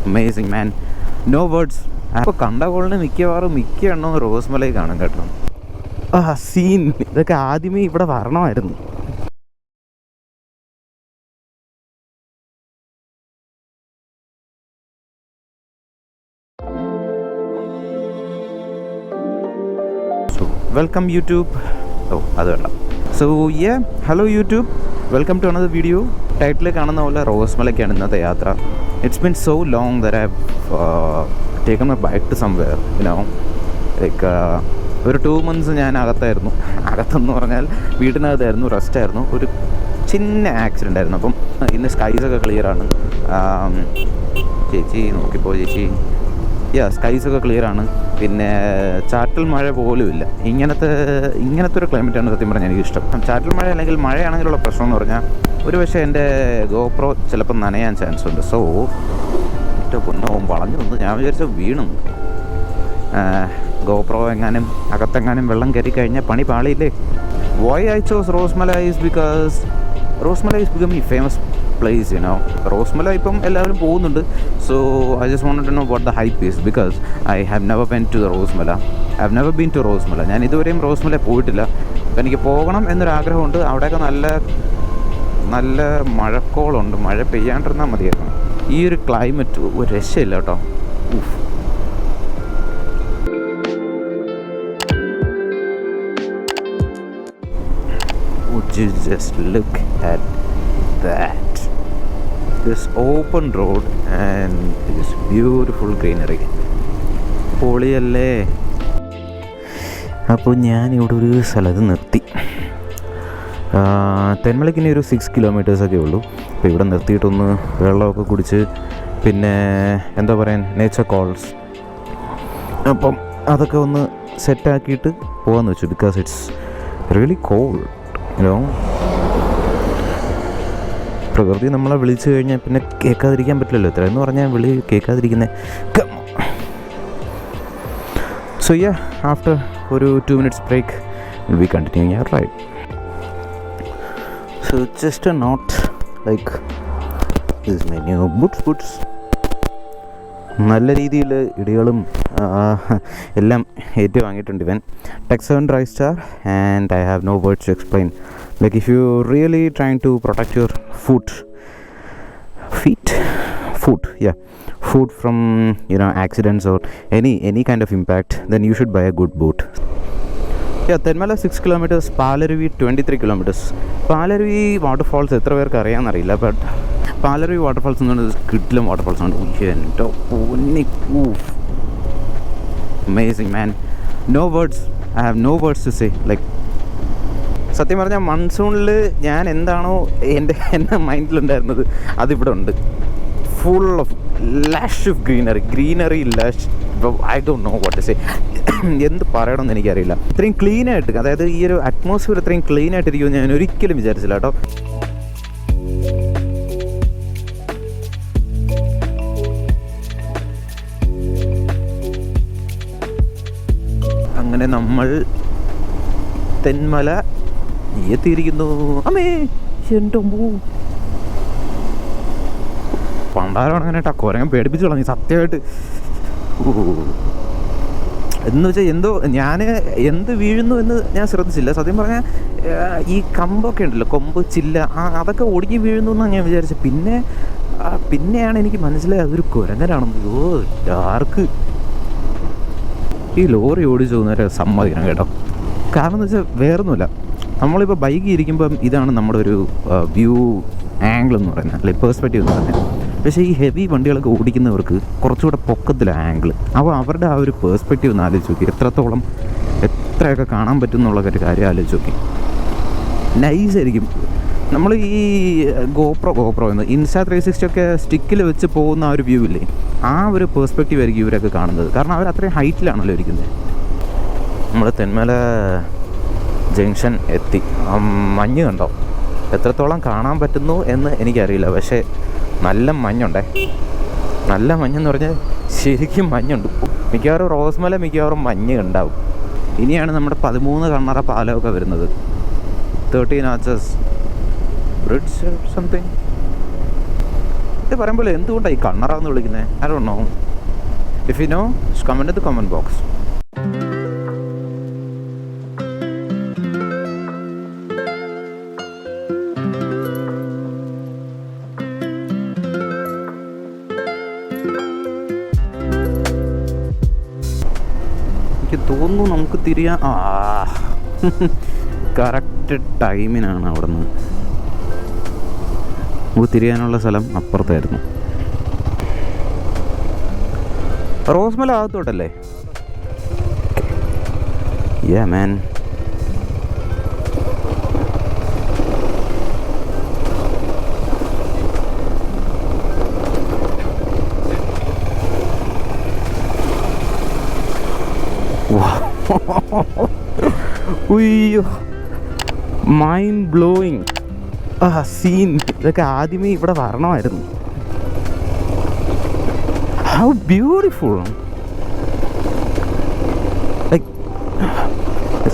Amazing man, no words. അപ്പോൾ കണ്ട കോളിന് മിക്ക എണ്ണം റോസ്മലൈ കാണും കേട്ടോ. സീൻ ഇതൊക്കെ ആദ്യമേ ഇവിടെ വരണമായിരുന്നു. Welcome YouTube. അത് വേണ്ട. So hello YouTube, welcome to another video. Title കാണുന്ന പോലെ റോസ്മലയ്ക്കാണ് ഇന്നത്തെ യാത്ര. It's been so long that I have taken my bike to somewhere, like ഒരു 2 months ഞാൻ അകത്തായിരുന്നു. അകത്തെന്ന് പറഞ്ഞാൽ വീട്ടിനകത്തായിരുന്നു, റെസ്റ്റായിരുന്നു. ഒരു ചിന്ന ആക്സിഡൻ്റ് ആയിരുന്നു. അപ്പം ഇന്ന് സ്കൈസൊക്കെ ക്ലിയറാണ്. ചേച്ചി നോക്കിപ്പോ ചേച്ചി. സ്കൈസൊക്കെ ക്ലിയറാണ്. പിന്നെ ചാറ്റൽ മഴ പോലും ഇല്ല. ഇങ്ങനത്തെ ഒരു ക്ലൈമറ്റാണ് സത്യം പറഞ്ഞാൽ എനിക്കിഷ്ടം. ചാറ്റൽ മഴ അല്ലെങ്കിൽ മഴയാണെങ്കിലുള്ള പ്രശ്നം എന്ന് പറഞ്ഞാൽ ഒരു പക്ഷേ എൻ്റെ ഗോപ്രോ ചിലപ്പോൾ നനയാൻ ചാൻസ് ഉണ്ട്. സോ ഏറ്റവും പൊന്നവും വളഞ്ഞു വന്ന് ഞാൻ വിചാരിച്ച വീണു. ഗോപ്രോ അകത്തെങ്ങാനും വെള്ളം കയറി കഴിഞ്ഞാൽ പണി പാളിയില്ലേ. Why I chose Rosemala is because Rosemala is becoming famous place. Rosemala ഇപ്പം എല്ലാവരും പോകുന്നുണ്ട്. So I just wanted to know what the hype is because I have never been to Rosemala. I have never been to Rosemala. ഞാൻ ഇതുവരെയും റോസ്മല പോയിട്ടില്ല. അപ്പം എനിക്ക് പോകണം എന്നൊരാഗ്രഹമുണ്ട്. അവിടെയൊക്കെ നല്ല മഴക്കോളുണ്ട്. മഴ പെയ്യാണ്ടിരുന്നാൽ മതിയായിരുന്നു. ഈ ഒരു ക്ലൈമറ്റ് ഒരു രക്ഷയില്ല കേട്ടോ. Just look at that. This open road and this beautiful greenery. പൊളിയല്ലേ. അപ്പോൾ ഞാൻ ഇവിടെ ഒരു സ്ഥലത്ത് നിർത്തി. തെന്മലയ്ക്ക് ഇനി ഒരു 6 kilometers ഉള്ളൂ. അപ്പോൾ ഇവിടെ നിർത്തിയിട്ടൊന്ന് വെള്ളമൊക്കെ കുടിച്ച് പിന്നെ എന്താ പറയാൻ നേച്ചർ കോൾസ്, അപ്പം അതൊക്കെ ഒന്ന് സെറ്റാക്കിയിട്ട് പോകാമെന്ന് വെച്ചു. Because it's really cold. പ്രകൃതി നമ്മളെ വിളിച്ചു കഴിഞ്ഞാൽ പിന്നെ കേൾക്കാതിരിക്കാൻ പറ്റില്ലല്ലോ. ഇത്രയെന്ന് പറഞ്ഞാൽ വിളി കേൾക്കാതിരിക്കുന്നത്. സോ ആഫ്റ്റർ ഒരു 2 minutes break we'll be continuing our ride. So just a note, like this is my new boots. നല്ല രീതിയിൽ ഇടികളും എല്ലാം ഏറ്റു വാങ്ങിയിട്ടുണ്ട് ഇവൻ. Tech7 Drystar and I have no words to explain. Like if you really trying to protect your food from accidents or any kind of impact, then you should buy a good boot. Thenmala 6 kilometers, Palaruvi 23 kilometers. Palaruvi waterfalls എത്ര പേർക്ക് അറിയാമെന്നറിയില്ല. But Palaruvi waterfalls എന്ന് പറയുന്നത് കിഡിലും waterfalls ആണ്. എൻ്റെ പൊന്നി, amazing man, no words. I have no words to say. Like സത്യം പറഞ്ഞാൽ മൺസൂണിൽ ഞാൻ എന്താണോ എൻ്റെ മൈൻഡിലുണ്ടായിരുന്നത് അതിവിടെ ഉണ്ട്. Full of lush of greenery lush. I don't know what to say. എന്ത് പറയണമെന്ന് എനിക്കറിയില്ല. ഇത്രയും ക്ലീനായിട്ട്, അതായത് ഈ ഒരു അറ്റ്മോസ്ഫിയർ ഇത്രയും ക്ലീനായിട്ടിരിക്കുമെന്ന് ഞാൻ ഒരിക്കലും വിചാരിച്ചില്ല കേട്ടോ. അങ്ങനെ നമ്മൾ തെന്മല എത്തിയിരിക്കുന്നു. അമ്മേ എൻ്റെ പണ്ടാരാണ് അങ്ങനെ കുരങ്ങൻ പേടിപ്പിച്ച് കളഞ്ഞു സത്യമായിട്ട്. എന്ന് വെച്ചാൽ ഞാൻ എന്ത് വീഴുന്നു എന്ന് ഞാൻ ശ്രദ്ധിച്ചില്ല. സത്യം പറഞ്ഞാൽ ഈ കമ്പൊക്കെ ഉണ്ടല്ലോ, കൊമ്പ് ചില്ല, അതൊക്കെ ഒടുങ്ങി വീഴുന്നു എന്നാണ് ഞാൻ വിചാരിച്ചത്. പിന്നെയാണ് എനിക്ക് മനസ്സിലായത് അതൊരു കുരങ്ങനാണെന്ന്. ഡാർക്ക്. ഈ ലോറി ഓടിച്ചു പോകുന്നവരെ സമ്മതിക്കണം കേട്ടോ. കാരണം എന്ന് വെച്ചാൽ വേറൊന്നുമില്ല, നമ്മളിപ്പോൾ ബൈക്കിൽ ഇരിക്കുമ്പം ഇതാണ് നമ്മുടെ ഒരു വ്യൂ ആംഗിൾ എന്ന് പറയുന്നത്, അല്ലെങ്കിൽ പേഴ്സ്പെക്റ്റീവ് എന്ന് പറയുന്നത്. പക്ഷേ ഈ ഹെവി വണ്ടികളൊക്കെ ഓടിക്കുന്നവർക്ക് കുറച്ചുകൂടെ പൊക്കത്തിലാണ് ആംഗിൾ. അപ്പോൾ അവരുടെ ആ ഒരു പേഴ്സ്പെക്റ്റീവ് ഒന്ന് ആലോചിച്ച് നോക്കി, എത്രയൊക്കെ കാണാൻ പറ്റും എന്നുള്ള ഒരു കാര്യം ആലോചിച്ച് നോക്കി. നൈസായിരിക്കും. നമ്മൾ ഈ ഗോപ്രോ എന്ന് ഇൻസ്റ്റാ 360 ഒക്കെ സ്റ്റിക്കിൽ വെച്ച് പോകുന്ന ആ ഒരു വ്യൂ ഇല്ലേ, ആ ഒരു പേഴ്സ്പെക്റ്റീവ് ആയിരിക്കും ഇവരൊക്കെ കാണുന്നത്. കാരണം അവർ അത്രയും ഹൈറ്റിലാണല്ലോ ഇരിക്കുന്നത്. നമ്മൾ തെന്മല ജംഗ്ഷൻ എത്തി. മഞ്ഞ് കണ്ടോ? എത്രത്തോളം കാണാൻ പറ്റുന്നു എന്ന് എനിക്കറിയില്ല. പക്ഷേ നല്ല മഞ്ഞുണ്ടേ. നല്ല മഞ്ഞെന്ന് പറഞ്ഞാൽ ശരിക്കും മഞ്ഞുണ്ട്. മിക്കവാറും റോസ്മല മഞ്ഞ് ഉണ്ടാവും. ഇനിയാണ് നമ്മുടെ 13 കണ്ണറ പാലമൊക്കെ വരുന്നത്. 13 arches bridge or something. Correct പറയുമ്പോൾ എന്തുകൊണ്ടാണ് ഈ കണ്ണറാന്ന് വിളിക്കുന്നത്? I don't no. If you know, comment in the comment box. എനിക്ക് തോന്നുന്നു നമുക്ക് തിരിയാൻ കറക്റ്റ് ടൈമിനാണ് അവിടെ നിന്ന് നമുക്ക് തിരിയാനുള്ള സ്ഥലം അപ്പുറത്തായിരുന്നു. റോസ്മല ആകത്തോട്ടല്ലേ? യാ മാൻ. ഉയ്യോ, മൈൻഡ് ബ്ലോയിങ് സീൻ. ഇതൊക്കെ ആദ്യമേ ഇവിടെ വരണമായിരുന്നു. How beautiful. ലൈക്ക്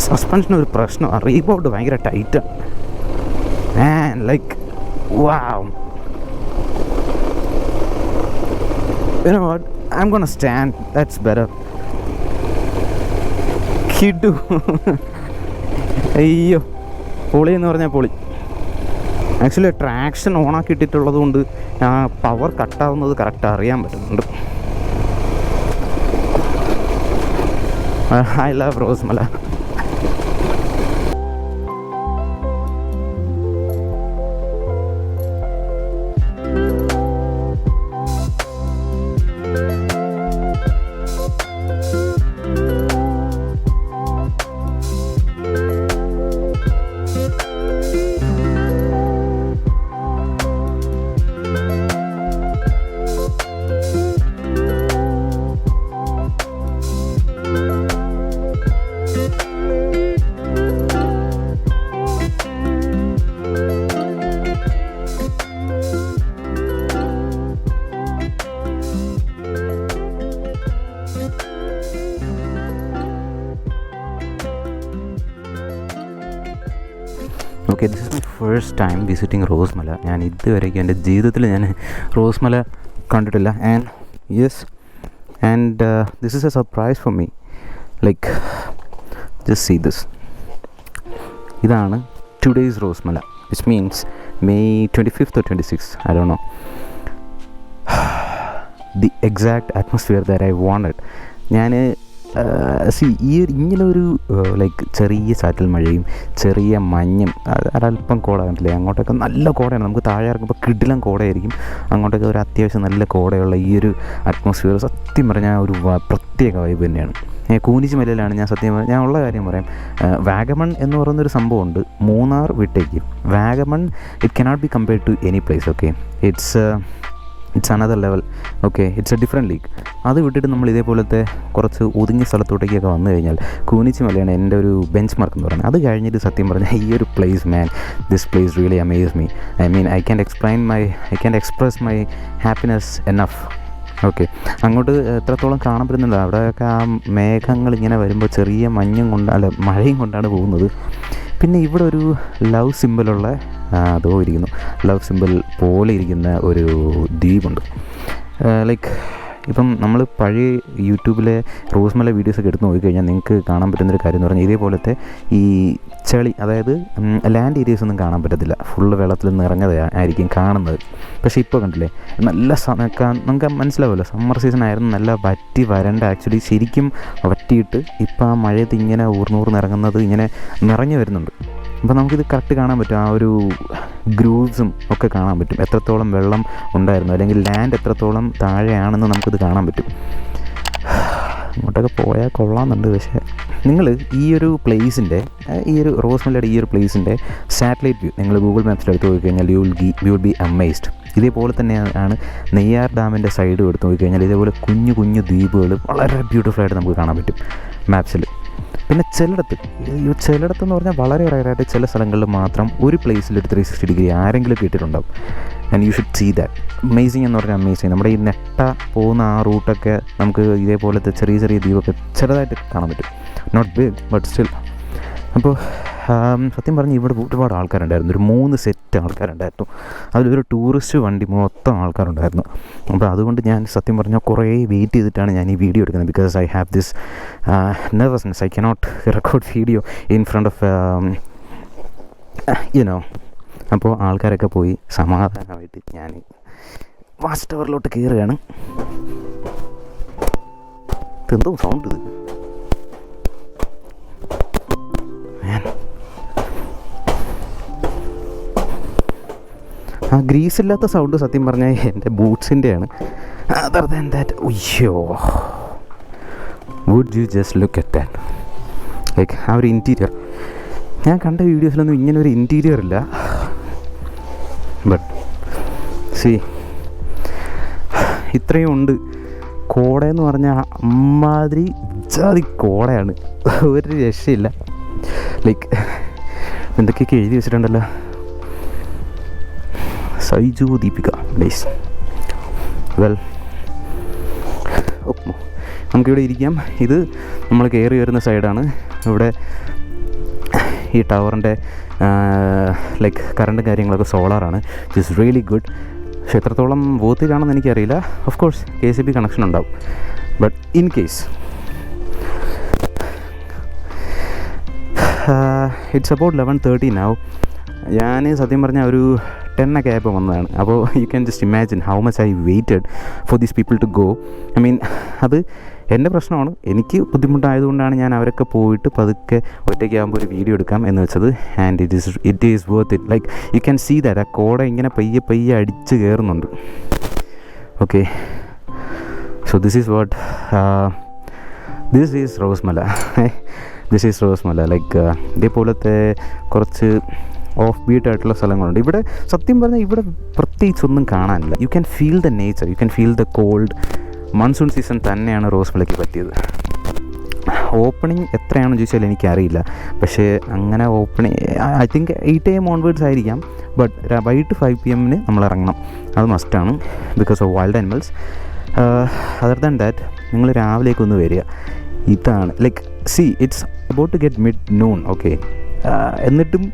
സസ്പെൻഷൻ ഒരു പ്രശ്നം. റീബോർഡ് ഭയങ്കര ടൈറ്റാണ്. Man, like wow. You know what? I'm gonna stand. That's better. കിട്ടു. അയ്യോ, പൊളി എന്ന് പറഞ്ഞാൽ പൊളി. ആക്ച്വലി ട്രാക്ഷൻ ഓണാക്കിയിട്ടിട്ടുള്ളത് കൊണ്ട് പവർ കട്ടാവുന്നത് കറക്റ്റ് അറിയാൻ പറ്റുന്നുണ്ട്. I love Rosemala. Okay, this is my first time visiting Rosemala. ഞാൻ ഇതുവരെയ്ക്കും എൻ്റെ ജീവിതത്തിൽ ഞാൻ റോസ്മല കണ്ടിട്ടില്ല. And yes, and this is a surprise for me. Like just see this. ഇതാണ് today's Rosemala, which means May 25th or 26th, I don't know. The exact atmosphere that I wanted. ഞാൻ ഇങ്ങനെ ഒരു ലൈക്ക് ചെറിയ ചാറ്റൽ മഴയും ചെറിയ മഞ്ഞും ഒരല്പം കോട കണ്ടില്ലേ? അങ്ങോട്ടൊക്കെ നല്ല കോടയാണ്. നമുക്ക് താഴെ ഇറങ്ങുമ്പോൾ കിടിലം കോടയായിരിക്കും. അങ്ങോട്ടൊക്കെ ഒരു അത്യാവശ്യം നല്ല കോടയുള്ള ഈ ഒരു അറ്റ്മോസ്ഫിയർ സത്യം പറഞ്ഞാൽ ഒരു പ്രത്യേക വൈബ് തന്നെയാണ്. കൂനിച്ചി മലയിലാണ് ഞാൻ ഉള്ള കാര്യം പറയാം. വാഗമൺ എന്ന് പറയുന്നൊരു സംഭവമുണ്ട് മൂന്നാർ വിട്ടേക്ക്. Vagamon it cannot be compared to any place. Okay, it's another level. Okay, it's a different league. അത് വിട്ടിട്ട് നമ്മൾ ഇതേപോലത്തെ കുറച്ച് ഒതുങ്ങിയ സ്ഥലത്തോട്ടേക്കൊക്കെ വന്നു കഴിഞ്ഞാൽ കൂനിച്ചി മലയാണ് എൻ്റെ ഒരു ബെഞ്ച് മാർക്ക് എന്ന് പറയുന്നത്. അത് കഴിഞ്ഞിട്ട് സത്യം പറഞ്ഞാൽ ഈ ഒരു place, man, this place really Amaze me. I mean I can express my happiness enough. Okay, അങ്ങോട്ട് എത്രത്തോളം കാണാൻ പറ്റുന്നില്ല. അവിടെയൊക്കെ ആ മേഘങ്ങൾ ഇങ്ങനെ വരുമ്പോൾ ചെറിയ മഴയും കൊണ്ടാണ് പോകുന്നത്. പിന്നെ ഇവിടെ ഒരു ലവ് സിമ്പിളുള്ള അതോ ഇരിക്കുന്നു, ലവ് സിമ്പിൾ പോലെ ഇരിക്കുന്ന ഒരു ദ്വീപുണ്ട്. ലൈക്ക് ഇപ്പം നമ്മൾ പഴയ യൂട്യൂബിലെ റോസ്മല വീഡിയോസൊക്കെ എടുത്ത് നോക്കിക്കഴിഞ്ഞാൽ നിങ്ങൾക്ക് കാണാൻ പറ്റുന്നൊരു കാര്യം എന്ന് പറഞ്ഞാൽ ഇതേപോലത്തെ ഈ ചെളി, അതായത് ലാൻഡ് ഏരിയസ് ഒന്നും കാണാൻ പറ്റത്തില്ല. ഫുള്ള് വെള്ളത്തിൽ നിറഞ്ഞത് ആയിരിക്കും കാണുന്നത്. പക്ഷേ ഇപ്പോൾ കണ്ടില്ലേ, നല്ല നമുക്ക് മനസ്സിലാവുമല്ലോ, സമ്മർ സീസൺ ആയിരുന്നു, നല്ല വറ്റി വരണ്ട, ആക്ച്വലി ശരിക്കും വറ്റിയിട്ട് ഇപ്പോൾ ആ മഴയത്ത് ഇങ്ങനെ ഊർന്നിറങ്ങുന്നത് ഇങ്ങനെ നിറഞ്ഞു വരുന്നുണ്ട്. അപ്പോൾ നമുക്കിത് കറക്റ്റ് കാണാൻ പറ്റും. ആ ഒരു ഗ്രൂവ്സും ഒക്കെ കാണാൻ പറ്റും. എത്രത്തോളം വെള്ളം ഉണ്ടായിരുന്നു അല്ലെങ്കിൽ ലാൻഡ് എത്രത്തോളം താഴെയാണെന്ന് നമുക്കിത് കാണാൻ പറ്റും. അങ്ങോട്ടൊക്കെ പോയാൽ കൊള്ളാമെന്നുണ്ട്. പക്ഷേ നിങ്ങൾ ഈ ഒരു പ്ലേസിൻ്റെ, ഈ ഒരു റോസ്മലയുടെ ഈ ഒരു പ്ലേസിൻ്റെ സാറ്റലൈറ്റ് വ്യൂ നിങ്ങൾ ഗൂഗിൾ മാപ്സിൽ എടുത്ത് നോക്കിക്കഴിഞ്ഞാൽ യു വിൽ ബി അമേസ്ഡ്. ഇതേപോലെ തന്നെയാണ് നെയ്യാർ ഡാമിൻ്റെ സൈഡ് എടുത്ത് നോക്കിക്കഴിഞ്ഞാൽ ഇതേപോലെ കുഞ്ഞു ദ്വീപുകൾ വളരെ ബ്യൂട്ടിഫുള്ളായിട്ട് നമുക്ക് കാണാൻ പറ്റും മാപ്സിൽ. പിന്നെ ചിലയിടത്തെന്ന് പറഞ്ഞാൽ വളരെ റയറായിട്ട് ചില സ്ഥലങ്ങളിൽ മാത്രം ഒരു പ്ലേസിൽ ഒരു 360 ഡിഗ്രി ആരെങ്കിലും കിട്ടിയിട്ടുണ്ടാവും. And you should see that. Amazing എന്ന് പറഞ്ഞാൽ അമേസിങ്. നമ്മുടെ ഈ നെട്ട പോകുന്ന ആ റൂട്ടൊക്കെ നമുക്ക് ഇതേപോലത്തെ ചെറിയ ദ്വീപൊക്കെ ചെറുതായിട്ട് കാണാൻ പറ്റും. Not big but still. അപ്പോൾ സത്യം പറഞ്ഞാൽ ഇവിടെ ഒരുപാട് ആൾക്കാരുണ്ടായിരുന്നു. ഒരു 3 സെറ്റ് ആൾക്കാരുണ്ടായിരുന്നു. അതിലൊരു ടൂറിസ്റ്റ് വണ്ടി മൊത്തം ആൾക്കാരുണ്ടായിരുന്നു. അപ്പോൾ അതുകൊണ്ട് ഞാൻ സത്യം പറഞ്ഞാൽ കുറേ വെയിറ്റ് ചെയ്തിട്ടാണ് ഞാൻ ഈ വീഡിയോ എടുക്കുന്നത്. Because I have this nervousness. I cannot record video in front of you know. അപ്പോൾ ആൾക്കാരൊക്കെ പോയി സമാധാനമായിട്ട് ഞാൻ വാച്ച് ടവറിലോട്ട് കയറുകയാണ്. എന്തോ സൗണ്ട് ഇത്. ആ ഗ്രീസ് ഇല്ലാത്ത സൗണ്ട് സത്യം പറഞ്ഞാൽ എൻ്റെ ബൂട്ട്സിൻ്റെയാണ്. അതർ ദാൻ ദാറ്റ്, ഉയ്യോ, would you just look at that. Like ആ ഒരു ഇൻറ്റീരിയർ ഞാൻ കണ്ട വീഡിയോസിലൊന്നും ഇങ്ങനെ ഒരു ഇൻറ്റീരിയർ ഇല്ല. ബട്ട് സി, ഇത്രയും ഉണ്ട്. കോടയെന്ന് പറഞ്ഞാൽ അമ്മാതിരി ജാതി കോടയാണ്, ഒരു രക്ഷയില്ല. ലൈക്ക് എന്തൊക്കെയൊക്കെ എഴുതി വെച്ചിട്ടുണ്ടല്ലോ. സൈജു ദീപിക പ്ലീസ്. വെൽ, നമുക്കിവിടെ ഇരിക്കാം. ഇത് നമ്മൾ കയറി വരുന്ന സൈഡാണ്. ഇവിടെ ഈ ടവറിൻ്റെ ലൈക്ക് കറണ്ട് കാര്യങ്ങളൊക്കെ സോളാറാണ്. It is really good. പക്ഷെ എത്രത്തോളം വോത്തിലാണെന്ന് എനിക്കറിയില്ല. ഓഫ് കോഴ്സ് KCB കണക്ഷൻ ഉണ്ടാവും. But in case it's about 11:30 now. ഞാൻ സത്യം പറഞ്ഞാൽ ഒരു 10 ഒക്കെ ആയപ്പോൾ വന്നതാണ്. അപ്പോൾ you can just imagine how much I waited for these people to go. I mean, അത് എൻ്റെ പ്രശ്നമാണ്. എനിക്ക് ബുദ്ധിമുട്ടായതുകൊണ്ടാണ് ഞാൻ അവരൊക്കെ പോയിട്ട് പതുക്കെ ഒറ്റയ്ക്കാകുമ്പോൾ ഒരു വീഡിയോ എടുക്കാം എന്ന് വെച്ചത്. And it is worth it. Like you can see that ആ കോട ഇങ്ങനെ പയ്യെ അടിച്ച് കയറുന്നുണ്ട്. Okay, so this is what this is Rosemala. This is Rosemala. Like ഇതേപോലത്തെ കുറച്ച് ഓഫ് ബീറ്റ് ആയിട്ടുള്ള സ്ഥലങ്ങളുണ്ട് ഇവിടെ. സത്യം പറഞ്ഞാൽ ഇവിടെ പ്രത്യേകിച്ചൊന്നും കാണാനില്ല. You can feel the nature, you can feel the cold. Monsoon season തന്നെയാണ് റോസ്മലയ്ക്ക് പറ്റിയത്. ഓപ്പണിങ് എത്രയാണെന്ന് ചോദിച്ചാൽ എനിക്കറിയില്ല. പക്ഷേ അങ്ങനെ opening I think 8 AM onwards ആയിരിക്കാം. ബട്ട് വൈകിട്ട് 5 PM നമ്മൾ ഇറങ്ങണം. അത് മസ്റ്റാണ് because of wild animals. Other than that നിങ്ങൾ രാവിലേക്കൊന്ന് വരിക. ഇതാണ് like see, it's about to get mid noon. Okay, എന്നിട്ടും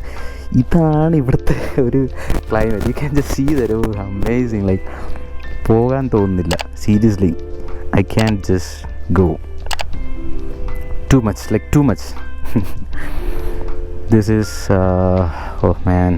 ഇതാണ് ഇവിടുത്തെ ഒരു climate. You can just see that. Amazing. Like പോകാൻ തോന്നുന്നില്ല. Seriously I can just go. Too much, like too much. This is oh man.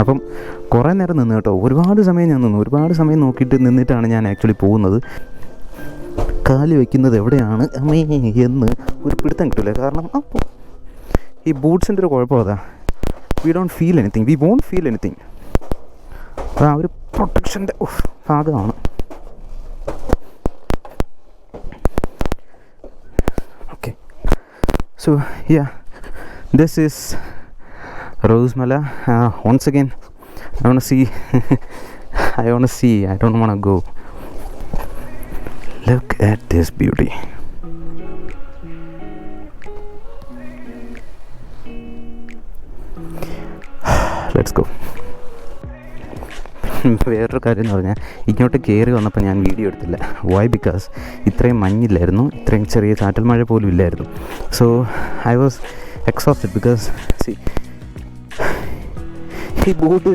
അപ്പം കുറേ നേരം നിന്ന് കേട്ടോ. ഒരുപാട് സമയം ഞാൻ നിന്നു. ഒരുപാട് സമയം നിന്നിട്ടാണ് ഞാൻ ആക്ച്വലി പോകുന്നത്. കാല് വയ്ക്കുന്നത് എവിടെയാണ് എന്ന് ഒരു പിടുത്തം കിട്ടില്ല. കാരണം അപ്പോൾ ഈ ബൂട്ട്സിൻ്റെ ഒരു കുഴപ്പം അതാ, we don't feel anything, we won't feel anything. അത് ആ ഒരു പ്രൊട്ടക്ഷൻ്റെ ഭാഗമാണ്. Okay, so ya, this is Rosemala. Once again, I want to see. I don't want to go. Look at this beauty. Let's go. വേറൊരു കാര്യം എന്ന് പറഞ്ഞാൽ ഇങ്ങോട്ട് കയറി വന്നപ്പോൾ ഞാൻ വീഡിയോ എടുത്തില്ല. വൈ? ബിക്കോസ് ഇത്രയും മഞ്ഞില്ലായിരുന്നു, ഇത്രയും ചെറിയ ചാറ്റൽ മഴ പോലും ഇല്ലായിരുന്നു. So I was exhausted because see, ഈ boat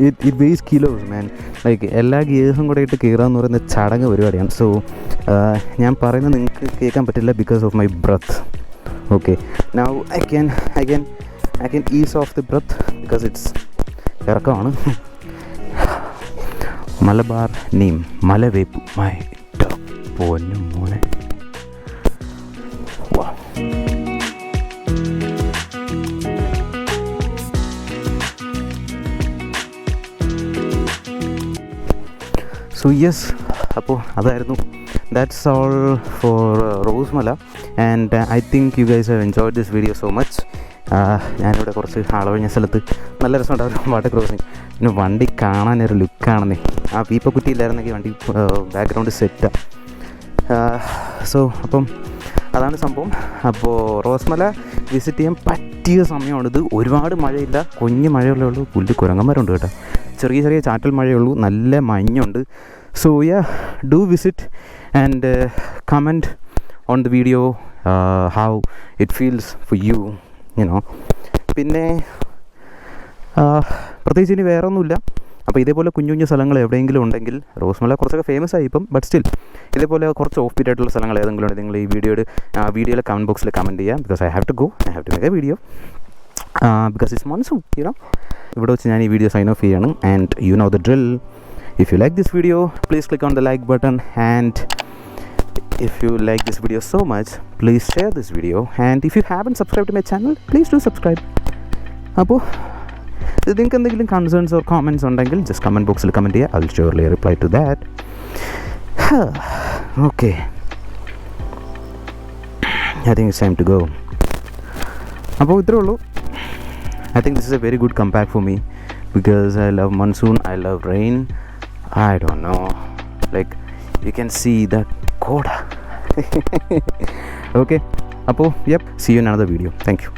it weighs kilos man. Like എല്ലാ ഗിയേഴ്സും കൂടെ ഇട്ട് കയറാമെന്ന് പറയുന്ന ചടങ്ങ് പരിപാടിയാണ്. സോ ഞാൻ പറയുന്നത് നിങ്ങൾക്ക് കേൾക്കാൻ പറ്റില്ല because of my breath. Okay, now I can ease off the breath because it's ഇറക്കമാണ്. മലബാർ നീം മലവേപ്പ് മൈ പൊന്നും മോനെ. സോ യെസ്, അപ്പോൾ അതായിരുന്നു. That's all for Rosemala. And I think you guys have enjoyed this video so much. ഞാനിവിടെ കുറച്ച് ആളൊഴിഞ്ഞ സ്ഥലത്ത് നല്ല രസമുണ്ടായിരുന്നു വാട്ടർ ക്രോസിങ്. പിന്നെ വണ്ടി കാണാനൊരു ലുക്കാണെന്നേ. ആ പീപ്പക്കുറ്റിയില്ലായിരുന്നെങ്കിൽ വണ്ടി ബാക്ക്ഗ്രൗണ്ട് സെറ്റാണ്. സോ അപ്പം അതാണ് സംഭവം. അപ്പോൾ റോസ്മല വിസിറ്റ് ചെയ്യാൻ പറ്റിയ സമയമാണിത്. ഒരുപാട് മഴയില്ല, കുഞ്ഞ് മഴയല്ലേ ഉള്ളൂ. പുല്ല് കുരങ്ങന്മാരുണ്ട് കേട്ടോ. ചെറിയ ചെറിയ ചാറ്റൽ മഴയുള്ളൂ, നല്ല മഞ്ഞുണ്ട്. So yeah, do visit and comment on the video how it feels for you you know. പിന്നെ പ്രത്യേകിച്ച് ഇനി വേറെ ഒന്നുമില്ല. അപ്പോൾ ഇതേപോലെ കുഞ്ഞു കുഞ്ഞു സ്ഥലങ്ങൾ എവിടെയെങ്കിലും ഉണ്ടെങ്കിൽ, റോസ്മല കുറച്ചൊക്കെ ഫേമസ് ആയി ഇപ്പം, ബട്ട് സ്റ്റിൽ ഇതേപോലെ കുറച്ച് ഓഫ് ബീറ്റ് ആയിട്ടുള്ള സ്ഥലങ്ങൾ ഏതെങ്കിലും ഉണ്ടെങ്കിൽ നിങ്ങൾ ഈ വീഡിയോയുടെ കമൻറ്റ് ബോക്സിൽ കമൻറ്റ് ചെയ്യാം. Because I have to go, I have to make a video because it's monsoon you know. ഇവിടെ വെച്ച് ഞാൻ ഈ വീഡിയോ സൈൻ ഓഫ് ചെയ്യണം. And you know the drill. If you like this video, please click on the like button. And if you like this video so much, please share this video. And if you haven't subscribed to my channel, please do subscribe. അപ്പോൾ നിങ്ങൾക്ക് എന്തെങ്കിലും concerns or comments ഉണ്ടെങ്കിൽ just comment ബോക്സിൽ comment ചെയ്യുക. I will surely reply to that. Okay, I think it's time to go. അപ്പോൾ ഇത്രേ ഉള്ളൂ. I think this is a very good comeback for me because I love monsoon, I love rain. I don't know, like you can see the coda. Okay, appo yep, see you in another video. Thank you.